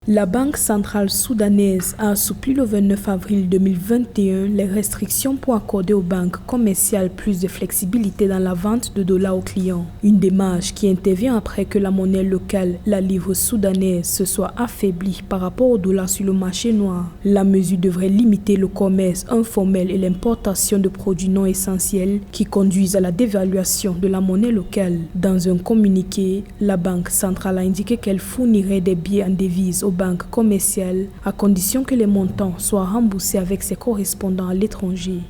La Banque centrale soudanaise a assoupli le 29 avril 2021 les restrictions pour accorder aux banques commerciales plus de flexibilité dans la vente de dollars aux clients. Une démarche qui intervient après que la monnaie locale, la livre soudanaise, se soit affaiblie par rapport au dollar sur le marché noir. La mesure devrait limiter le commerce informel et l'importation de produits non essentiels qui conduisent à la dévaluation de la monnaie locale. Dans un communiqué, la Banque centrale a indiqué qu'elle fournirait des billets en devises aux banques commerciales à condition que les montants soient remboursés avec ses correspondants à l'étranger.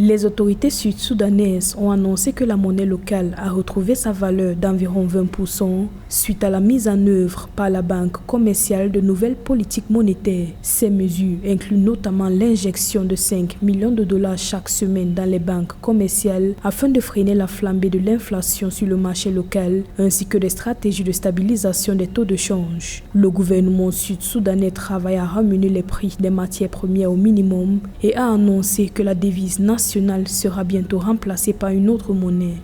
Les autorités sud-soudanaises ont annoncé que la monnaie locale a retrouvé sa valeur d'environ 20% suite à la mise en œuvre par la banque commerciale de nouvelles politiques monétaires. Ces mesures incluent notamment l'injection de 5 millions de dollars chaque semaine dans les banques commerciales afin de freiner la flambée de l'inflation sur le marché local ainsi que des stratégies de stabilisation des taux de change. Le gouvernement sud-soudanais travaille à ramener les prix des matières premières au minimum et a annoncé que la devise nationale sera bientôt remplacée par une autre monnaie.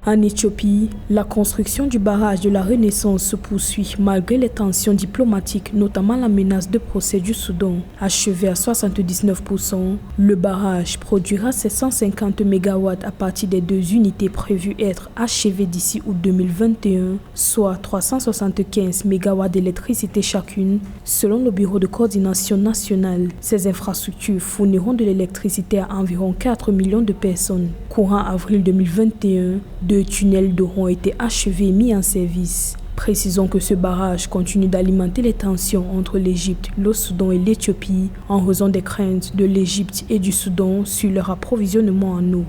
En Éthiopie, la construction du barrage de la Renaissance se poursuit malgré les tensions diplomatiques, notamment la menace de procès du Soudan. Achevé à 79%, le barrage produira ses 150 MW à partir des deux unités prévues être achevées d'ici août 2021, soit 375 MW d'électricité chacune, selon le Bureau de coordination nationale. Ces infrastructures fourniront de l'électricité à environ 4 millions de personnes. Courant avril 2021, deux tunnels d'eau ont été achevés et mis en service. Précisons que ce barrage continue d'alimenter les tensions entre l'Égypte, le Soudan et l'Éthiopie en raison des craintes de l'Égypte et du Soudan sur leur approvisionnement en eau.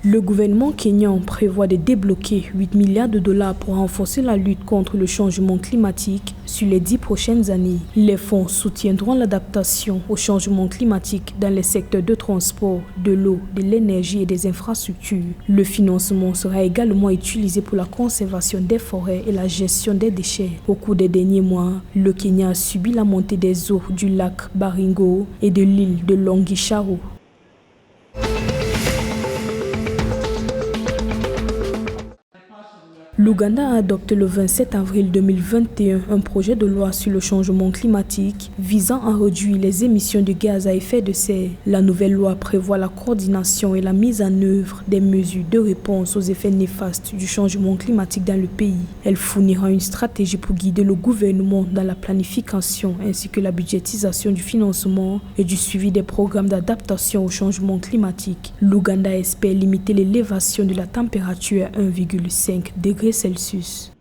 Le gouvernement kényan prévoit de débloquer 8 milliards de dollars pour renforcer la lutte contre le changement climatique sur les 10 prochaines années. Les fonds soutiendront l'adaptation au changement climatique dans les secteurs de transport, de l'eau, de l'énergie et des infrastructures. Le financement sera également utilisé pour la conservation des forêts et la gestion des déchets. Au cours des derniers mois, le Kenya a subi la montée des eaux du lac Baringo et de l'île de Longicharo. L'Ouganda a adopté le 27 avril 2021 un projet de loi sur le changement climatique visant à réduire les émissions de gaz à effet de serre. La nouvelle loi prévoit la coordination et la mise en œuvre des mesures de réponse aux effets néfastes du changement climatique dans le pays. Elle fournira une stratégie pour guider le gouvernement dans la planification ainsi que la budgétisation du financement et du suivi des programmes d'adaptation au changement climatique. L'Ouganda espère limiter l'élévation de la température à 1,5 degré Celsius.